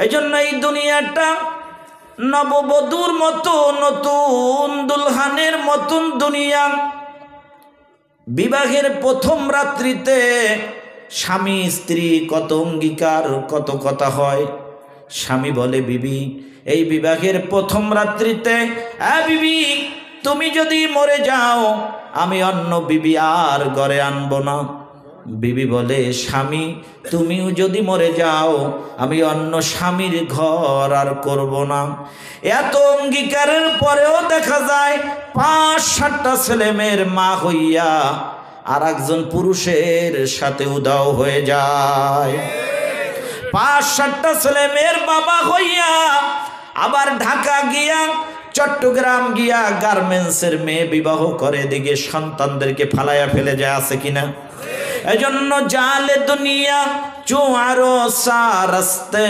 এই জন্য এই দুনিয়াটা নববধূর মতো, নতুন দুলহানের মতন দুনিয়া। বিবাহের প্রথম রাত্রিতে স্বামী স্ত্রী কত অঙ্গীকার, কত কথা হয়। স্বামী বলে, বিবি এই বিবাহের প্রথম রাত্রিতে বিবি তুমি যদি মরে যাও আমি অন্য বিবি আর ঘরে আনবো না। বিবি বলে, স্বামী তুমিও যদি মরে যাও আমি অন্য স্বামীর ঘর আর করব না। এত অঙ্গীকারের পরেও দেখা যায় ৫-৭টা ছেলে মেয়ের মা হইয়া আর একজন পুরুষের সাথে উধাও হয়ে যায়। ৫-৭টা ছেলে মেয়ের বাবা হইয়া আবার ঢাকা গিয়া, চট্টগ্রাম গিয়া গার্মেন্টসের মেয়ে বিবাহ করে, দিকে সন্তানদেরকে ফালাইয়া ফেলে যায়, আছে কিনা? এজন্য জালে দুনিয়া চুয়ারো সারস্তে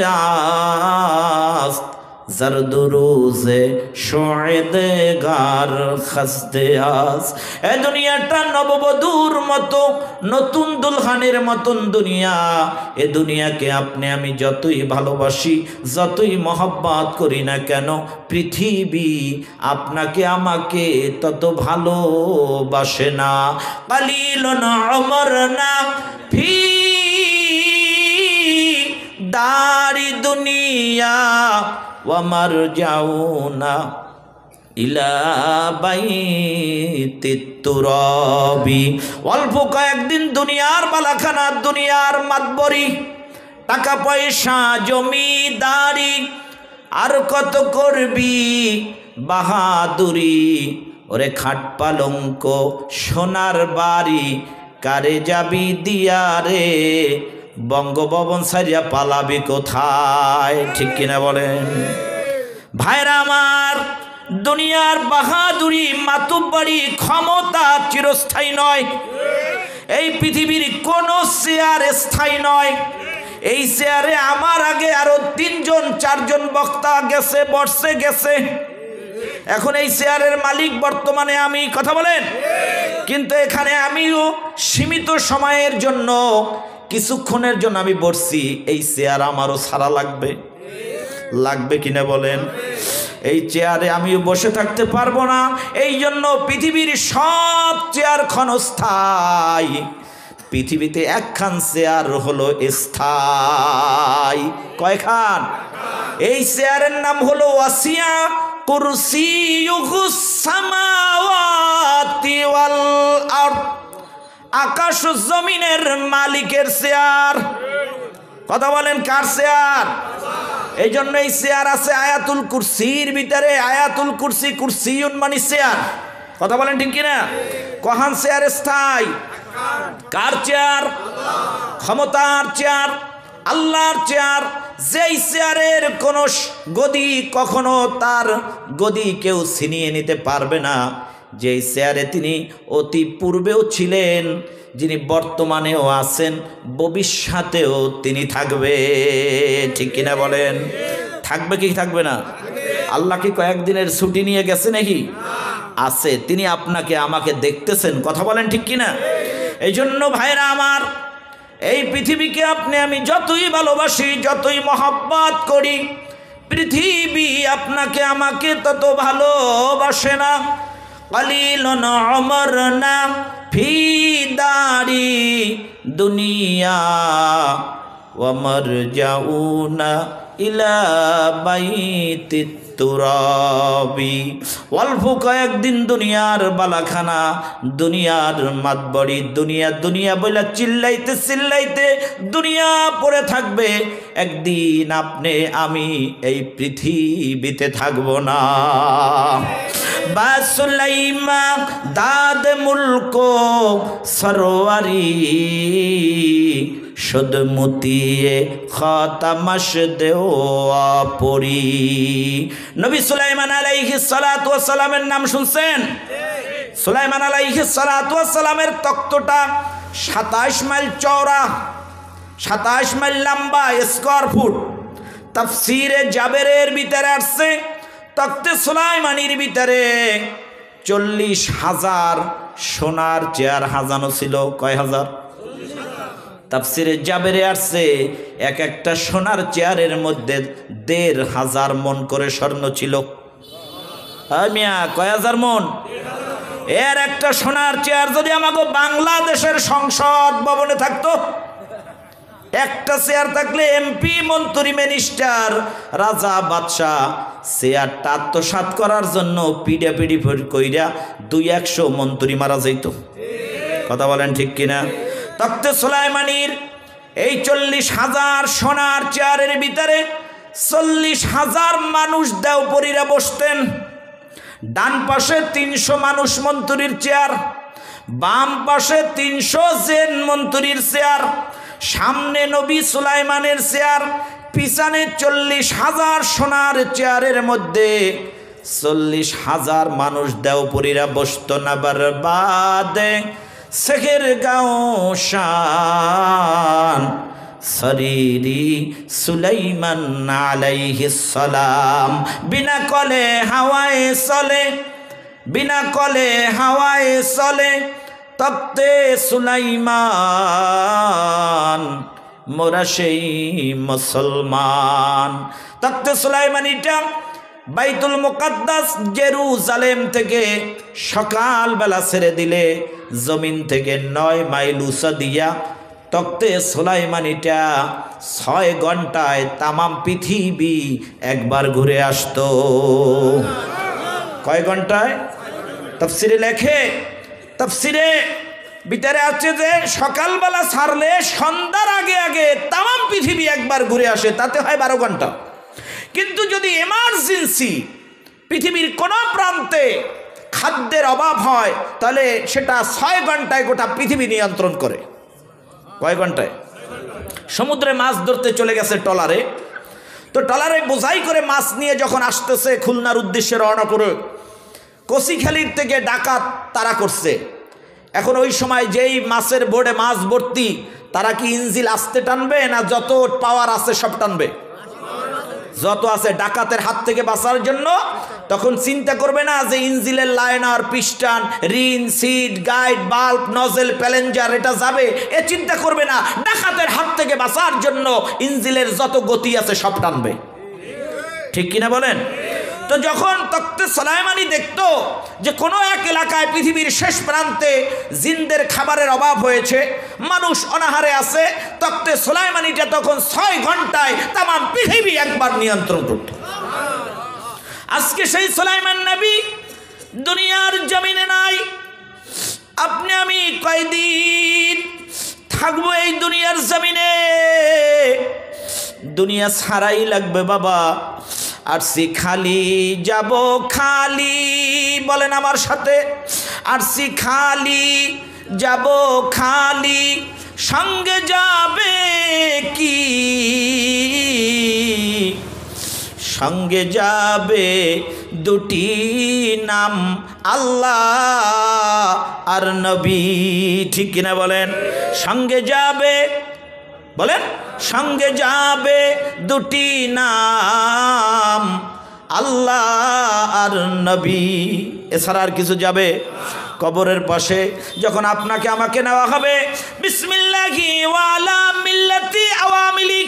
আস্ত জরদুরুজে শোয়েদে গার খস্তে আস। এ দুনিয়াটা নববধূর মতো, নতুন দুলহানের মতন দুনিয়া। এ দুনিয়াকে আপনি আমি যতই ভালোবাসি, যতই মহব্বত করি না কেন, পৃথিবী আপনাকে আমাকে তত ভালোবাসে না। কালিলুন উমরনা ফি দারি দুনিয়া ওয়া মারজাউনা ইলা বাইতিত তুরাবি। অল্প কয়েকদিন দুনিয়ার বালাখানা, দুনিয়ার মাতবরি, টাকা পয়সা, জমিদারি, আর কত করবি বাহাদুরি। ওরে খাট পালঙ্ক সোনার বাড়ি কারে যাবি দিয়া রে, বঙ্গভবন সারিয়া পালাবি কোথায়? ঠিক কিনা বলেন ভাইরা আমার? দুনিয়ার বাহাদুরি, মাতুব্বারি, ক্ষমতা চিরস্থায়ী নয়। এই পৃথিবীর কোনো চেয়ার স্থায়ী নয়। এই চেয়ারে আমার আগে আরো 3-4জন বক্তা গেছে, বসে গেছে। এখন এই চেয়ারের মালিক বর্তমানে আমি, কথা বলেন। কিন্তু এখানে আমিও সীমিত সময়ের জন্য, কিছুক্ষণের জন্য আমি বসছি। এই চেয়ার আমারও ছাড়া লাগবে, লাগবে কিনা বলেন? এই চেয়ারে আমিও বসে থাকতে পারবো না। এই জন্য পৃথিবীর সব চেয়ার ক্ষণস্থায়ী, পৃথিবীতে একখান চেয়ার হলো স্থায়ী। কয়খান? এই চেয়ারের নাম হলো ওয়াসিয়া কুরসিয়ুহুস সামাওয়াতি ওয়াল আরদ। আকাশ ও জমিনের মালিকের চেয়ার। কথা বলেন, কার চেয়ার? এই জন্য এই চেয়ার আছে আয়াতুল কুরসির ভিতরে। আয়াতুল কুরসি, কুরসিউন মানে চেয়ার। কথা বলেন ঠিক কিনা? কহান চেয়ার স্থায়ী? কার চেয়ার? ক্ষমতার চেয়ার, আল্লাহর চেয়ার। যেই চেয়ারের কোনো গদি, কখনো তার গদি কেউ ছিনিয়ে নিতে পারবে না। যেই চেয়ারে তিনি অতি পূর্বেও ছিলেন, যিনি বর্তমানেও আছেন, ভবিষ্যতেও তিনি থাকবে। ঠিক কিনা বলেন? থাকবে কি থাকবে না? আল্লাহ কি কয়েকদিনের ছুটি নিয়ে গেছে নাকি? আছে। তিনি আপনাকে আমাকে দেখতেছেন। কথা বলেন ঠিক কিনা? এই জন্য ভাইরা আমার, এই পৃথিবীকে আপনি আমি যতই ভালোবাসি, যতই মহব্বত করি, পৃথিবী আপনাকে আমাকে তত ভালোবাসে না। কালিলুন উমরনা ফি দারি দুনিয়া ওয়া মারজাউনা ইলা বাইতিত তুরাবি। অল্প কয়েকদিন দুনিয়ার বালাখানা, দুনিয়ার মাতবরি, দুনিয়া দুনিয়া বলে চিল্লাইতে চিল্লাইতে দুনিয়া পড়ে থাকবে। একদিন আপনি আমি এই পৃথিবীতে থাকবো না। বাসুলাইমা দাদ মুলকো সরওয়ারি শুদ মুতিয়ে খাতামাশ দেওয়া পরি। নবী সুলাইমান আলাইহিস সালাতু ওয়াস সালামের নাম শুনছেন? সুলাইমান আলাইহিস সালাতু ওয়াস সালামের তক্তটা 27 মাইল চওড়া, 27 মাইল লম্বা, স্কয়ার ফুট। তাফসীরে জাবেরের ভিতরে আসছে, তক্তে সুলাইমানির ভিতরে 40,000 সোনার চেয়ার হাজানো ছিল। কয় হাজার? তাফসিরে জাবেরে আসছে এক একটা সোনার চেয়ারের মধ্যে ১৫০০ মণ করে স্বর্ণ ছিল। মিয়া কয় হাজার মণ? এর একটা সোনার চেয়ার যদি আমাকে বাংলাদেশের সংসদ ভবনে থাকতো, একটা চেয়ার থাকলে এমপি, মন্ত্রী, মিনিস্টার, রাজা, বাদশাহ চেয়ারটা আত্মসাৎ করার জন্য পিডাপিডি কইরা ২০০ মন্ত্রী মারা যাইত। কথা বলেন ঠিক কিনা? তখতে সুলাইমানির এই ৪০,০০০ সোনার চেয়ারের ভিতরে ৪০,০০০ মানুষ দেওপরীরা বসতেন। ডান পাশে ৩০০ মানুষ মন্ত্রীর চেয়ার, বাম পাশে ৩০০ জেন মন্ত্রীর চেয়ার, সামনে নবী সুলাইমানের চেয়ার, পিছনে ৪০,০০০ সোনার চেয়ারের মধ্যে ৪০,০০০ মানুষ দেওপরীরা বসত না। বারবাদে শেখের গাঁও শান শরীরি সুলাইমান আলাইহিস সালাম, বিনা কলে হাওয়ায় চলে, বিনা কলে হাওয়ায় চলে তখতে সুলাইমান, মোরা সেই মুসলমান। তখতে সুলাইমানিটা বাইতুল মুকাদ্দাস জেরুজালেম থেকে সকালবেলা ছেড়ে দিলে জমিন থেকে ৯ মাইল উঁচা দিয়া তখতে সুলাইমানিটা ৬ ঘন্টায় তামাম পৃথিবী একবার ঘুরে আসতো। কয় ঘন্টায়? তাফসিরে লেখে, তাফসিরে ভিতরে আছে যে সকালবেলা ছাড়লে সন্ধ্যার আগে আগে তামাম পৃথিবী একবার ঘুরে আসে, তাতে হয় ১২ ঘন্টা। কিন্তু যদি এমার্জেন্সি পৃথিবীর কোনো প্রান্তে খাদ্যের অভাব হয় তাহলে সেটা ৬ ঘন্টায় গোটা পৃথিবী নিয়ন্ত্রণ করে। কয় ঘন্টায়? সমুদ্রে মাছ ধরতে চলে গেছে ট্রলারে, তো ট্রলারে বোঝাই করে মাছ নিয়ে যখন আসতেছে খুলনার উদ্দেশ্যে রওনা করে, কচিখালির থেকে ডাকাত তারা করছে। এখন ওই সময় যেই মাছের বোর্ডে মাছ ভর্তি, তারা কি ইঞ্জিল আস্তে টানবে না যত পাওয়ার আছে সব টানবে? যত আছে। ডাকাতের হাত থেকে বাঁচার জন্য তখন চিন্তা করবে না যে ইঞ্জিলের liner, piston, ring, seat, guide, বাল্ব, নজেল, প্যালেঞ্জার এটা যাবে, এ চিন্তা করবে না। ডাকাতের হাত থেকে বাঁচার জন্য ইঞ্জিলের যত গতি আছে সব টানবে। ঠিক কিনা বলেন? তো যখন তখতে সুলাইমানি দেখতো যে কোনো এক এলাকায় পৃথিবীর শেষ প্রান্তে জিনদের খাবারের অভাব হয়েছে, মানুষ অনাহারে আছে, তখতে সুলাইমানিটা তখন ৬ ঘন্টায় তামাম পৃথিবী একবার নিয়ন্ত্রণ করত। আজকে সেই সুলাইমান নবী দুনিয়ার জমিনে নাই। আপনি আমি কয়দিন থাকবো এই দুনিয়ার জমিনে? দুনিয়া ছাড়াই লাগবে বাবা। আরসি খালি যাব খালি, বলেন আমার সাথে, আরসি খালি যাব খালি, সঙ্গে যাবে কি? সঙ্গে যাবে দুটি নাম, আল্লাহ আর নবী। ঠিক কিনা বলেন? সঙ্গে যাবে, বলেন, সঙ্গে যাবে দুটি নাম, আল্লাহ আর নবী। এছাড়া আর কিছু যাবে? কবরের পাশে যখন আপনাকে আমাকে নেওয়া হবে, বিসমিল্লাহি ওয়া আলা মিল্লাতি আওয়ামিলি